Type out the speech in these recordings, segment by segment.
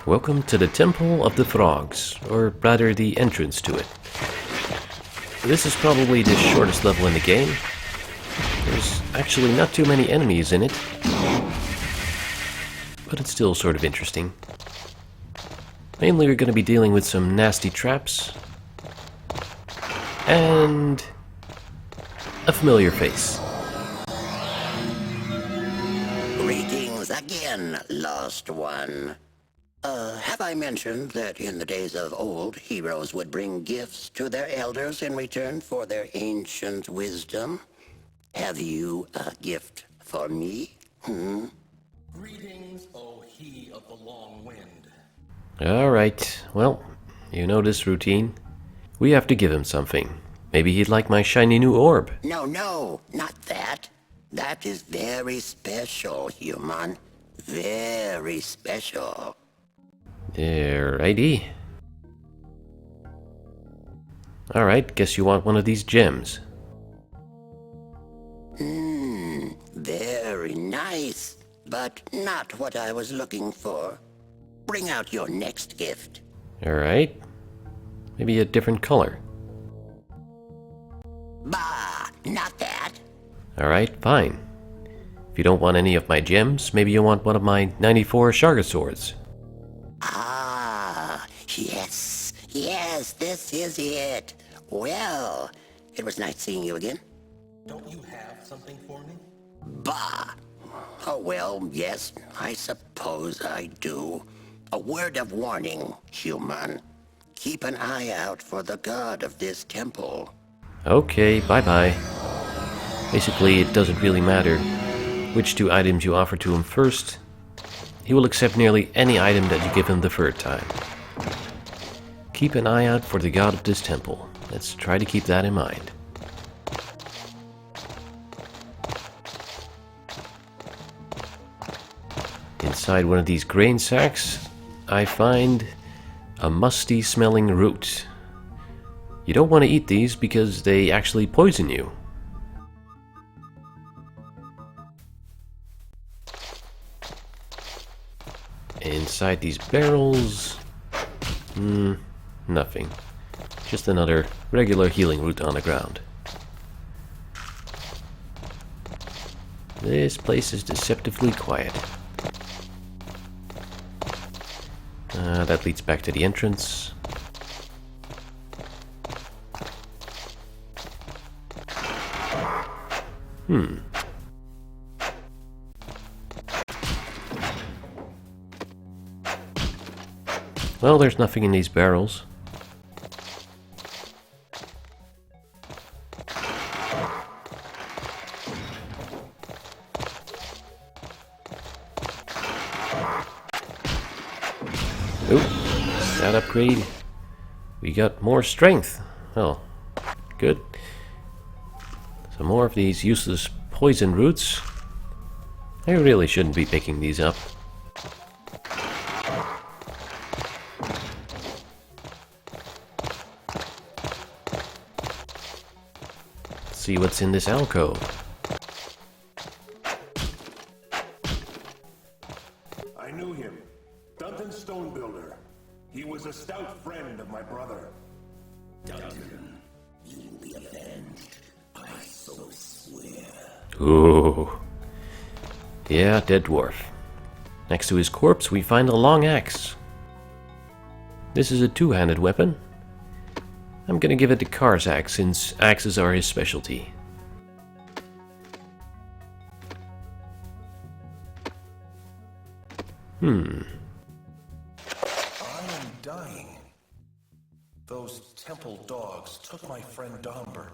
Welcome to the Temple of the Throgs, or rather the entrance to it. This is probably the shortest level in the game. There's actually not too many enemies in it, but it's still sort of interesting. Mainly we're going to be dealing with some nasty traps, and a familiar face. Greetings again, lost one. Have I mentioned that in the days of old, heroes would bring gifts to their elders in return for their ancient wisdom? Have you a gift for me? Greetings, O he of the long wind. Alright, well, you know this routine. We have to give him something. Maybe he'd like my shiny new orb. No, not that. That is very special, human. Very special. Alrighty. Alright, guess you want one of these gems. Very nice, but not what I was looking for. Bring out your next gift. Alright. Maybe a different color. Bah, not that. Alright, fine. If you don't want any of my gems, maybe you want one of my 94 Sharga swords. Ah, yes, this is it. Well, it was nice seeing you again. Don't you have something for me? Bah! Oh, well, yes, I suppose I do. A word of warning, human. Keep an eye out for the god of this temple. Okay, bye-bye. Basically, it doesn't really matter which two items you offer to him first. He will accept nearly any item that you give him the third time. Keep an eye out for the god of this temple. Let's try to keep that in mind. Inside one of these grain sacks, I find a musty smelling root. You don't want to eat these because they actually poison you. Inside these barrels, nothing. Just another regular healing root on the ground. This place is deceptively quiet. That leads back to the entrance. Well, there's nothing in these barrels. Oop, that upgrade. We got more strength. Oh, good. Some more of these useless poison roots. I really shouldn't be picking these up. Let's see what's in this alcove. I knew him. Duncan Stonebuilder. He was a stout friend of my brother. Duncan, you will be avenged. I so swear. Ooh. Yeah, dead dwarf. Next to his corpse, we find a long axe. This is a two-handed weapon. I'm gonna give it to Kar's axe, since axes are his specialty. I am dying. Those temple dogs took my friend Domber,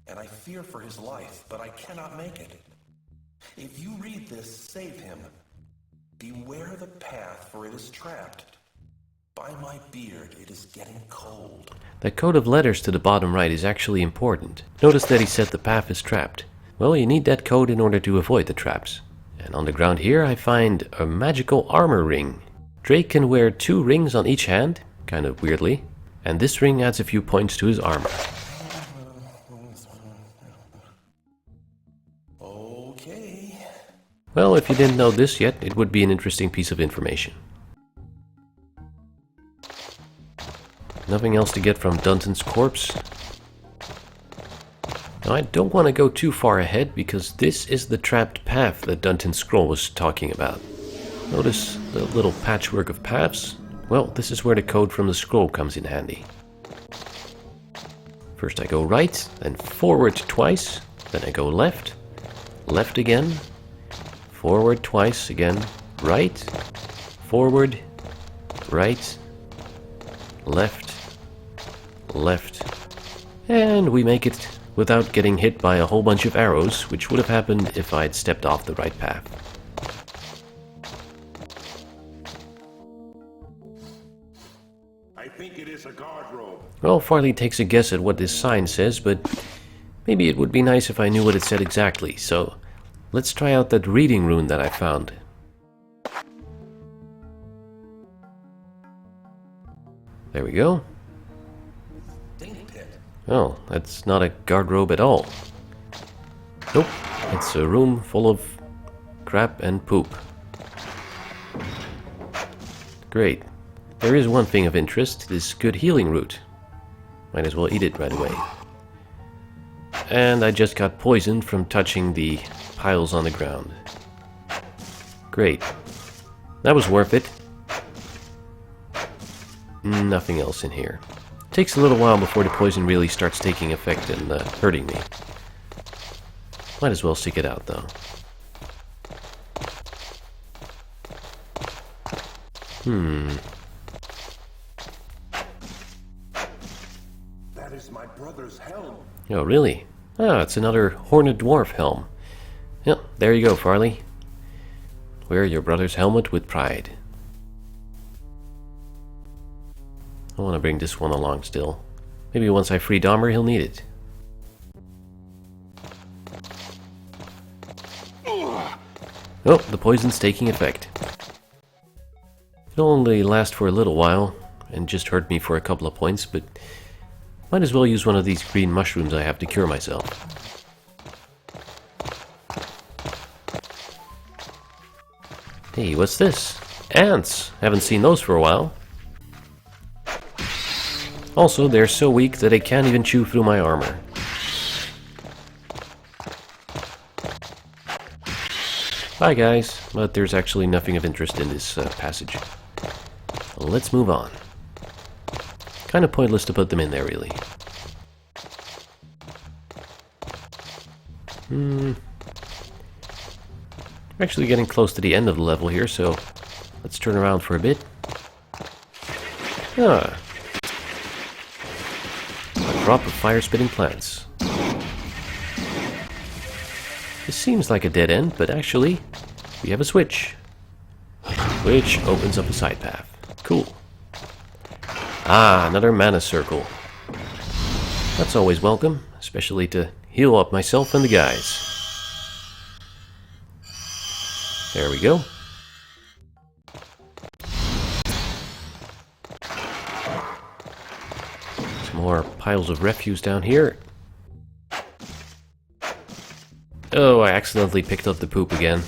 and I fear for his life, but I cannot make it. If you read this, save him. Beware the path, for it is trapped. By my beard, it is getting cold. That code of letters to the bottom right is actually important. Notice that he said the path is trapped. Well, you need that code in order to avoid the traps. And on the ground here I find a magical armor ring. Drake can wear 2 rings on each hand, kind of weirdly, and this ring adds a few points to his armor. Okay. Well, if you didn't know this yet, it would be an interesting piece of information. nothing else to get from Dunton's corpse. Now I don't want to go too far ahead because this is the trapped path that Dunton's scroll was talking about. Notice the little patchwork of paths? Well, this is where the code from the scroll comes in handy. First I go right, then forward twice, then I go left, left again, forward twice again, right, forward, right, left, left, and we make it without getting hit by a whole bunch of arrows, which would have happened if I'd stepped off the right path. I think it is a guard robe. Well, Farli takes a guess at what this sign says, but maybe it would be nice if I knew what it said exactly, so let's try out that reading rune that I found. There we go. Oh, that's not a guard robe at all. Nope, it's a room full of crap and poop. Great. There is one thing of interest, this good healing root. Might as well eat it right away. And I just got poisoned from touching the piles on the ground. Great. That was worth it. Nothing else in here. Takes a little while before the poison really starts taking effect and hurting me. Might as well stick it out though. That is my brother's helm. Oh really? Ah, it's another horned dwarf helm. Yep, there you go, Farli. Wear your brother's helmet with pride. I want to bring this one along still. Maybe once I free Dahmer, he'll need it. Oh, the poison's taking effect. It'll only last for a little while, and just hurt me for a couple of points, but might as well use one of these green mushrooms I have to cure myself. Hey, what's this? Ants! Haven't seen those for a while. Also, they're so weak that they can't even chew through my armor. Bye guys, but there's actually nothing of interest in this passage. Let's move on. Kind of pointless to put them in there, really. We're actually getting close to the end of the level here, so let's turn around for a bit. Ah. Drop of fire-spitting plants. This seems like a dead end, but actually, we have a switch. Which opens up a side path. Cool. Ah, another mana circle. That's always welcome, especially to heal up myself and the guys. There we go. More piles of refuse down here. Oh, I accidentally picked up the poop again.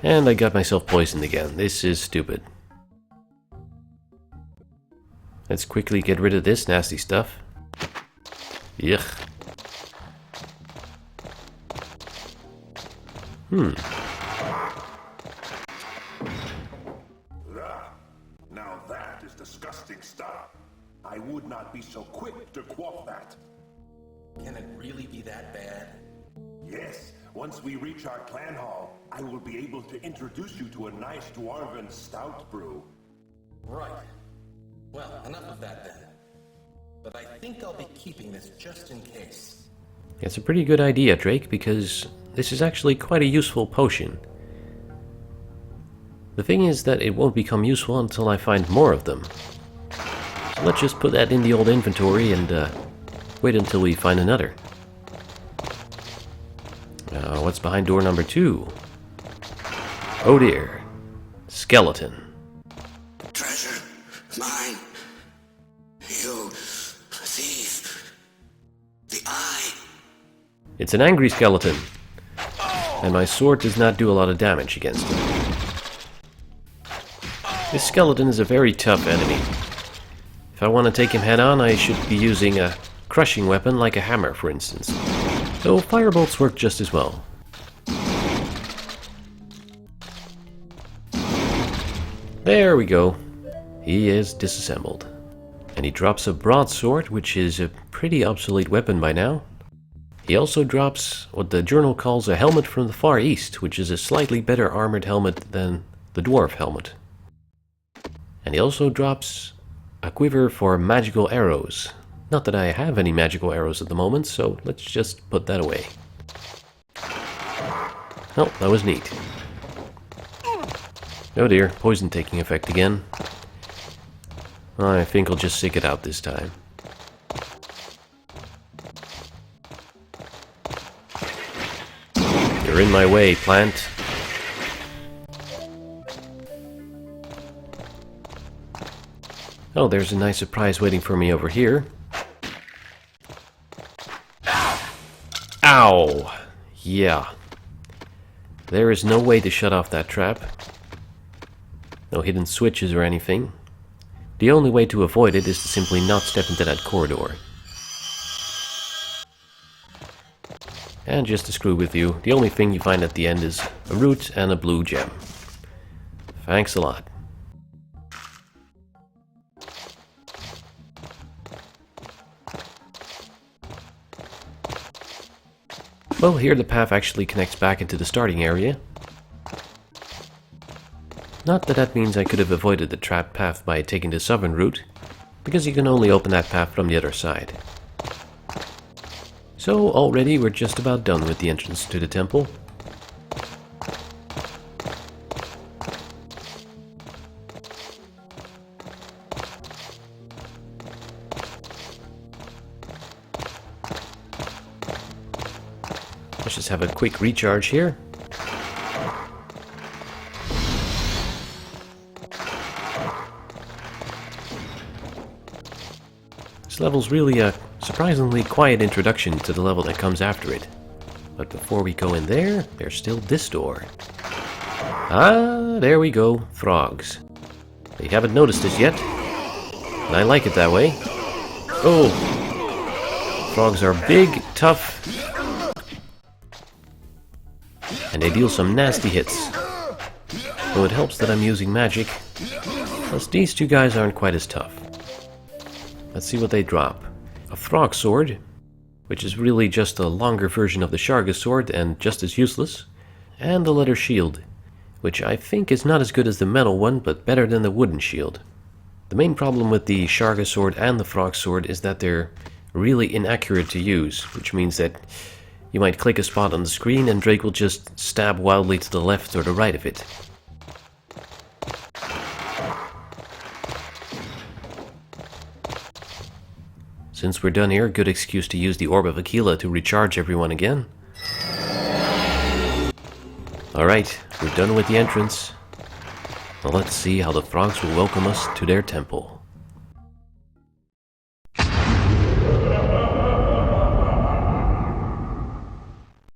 And I got myself poisoned again. This is stupid. Let's quickly get rid of this nasty stuff. Yuck. Now that is disgusting stuff. I would not be so quick to quaff that. Can it really be that bad? Yes, once we reach our clan hall, I will be able to introduce you to a nice dwarven stout brew. Right. Well, enough of that then. But I think I'll be keeping this just in case. It's a pretty good idea, Drake, because this is actually quite a useful potion. The thing is that it won't become useful until I find more of them. So let's just put that in the old inventory and wait until we find another. What's behind door number 2? Oh dear. Skeleton. Treasure, mine. You thief. The eye. It's an angry skeleton. And my sword does not do a lot of damage against it. This skeleton is a very tough enemy. If If I want to take him head on, I should be using a crushing weapon like a hammer, for instance. So firebolts work just as well. There we go. He is disassembled. And he drops a broadsword, which is a pretty obsolete weapon by now. He also drops what the journal calls a helmet from the Far East, which is a slightly better armored helmet than the dwarf helmet. And he also drops a quiver for magical arrows. Not that I have any magical arrows at the moment, so let's just put that away. Oh, that was neat. Oh dear, poison taking effect again. I think I'll just stick it out this time. You're in my way, plant. Oh, there's a nice surprise waiting for me over here. Ow! Yeah. There is no way to shut off that trap. No hidden switches or anything. The only way to avoid it is to simply not step into that corridor. And just to screw with you, the only thing you find at the end is a root and a blue gem. Thanks a lot. Well, here the path actually connects back into the starting area. Not that that means I could have avoided the trap path by taking the southern route, because you can only open that path from the other side. So already we're just about done with the entrance to the temple. Let's just have a quick recharge here. This level's really a surprisingly quiet introduction to the level that comes after it. But before we go in there, there's still this door. Ah, there we go, Throgs. They haven't noticed us yet, and I like it that way. Oh! Throgs are big, tough, and they deal some nasty hits. Though it helps that I'm using magic, plus these two guys aren't quite as tough. Let's see what they drop. A Throg sword, which is really just a longer version of the Sharga sword and just as useless. And the leather shield, which I think is not as good as the metal one, but better than the wooden shield. The main problem with the Sharga sword and the Throg sword is that they're really inaccurate to use, which means that you might click a spot on the screen and Drake will just stab wildly to the left or the right of it. Since we're done here, good excuse to use the Orb of Aquila to recharge everyone again. Alright, we're done with the entrance. Now let's see how the Throgs will welcome us to their temple.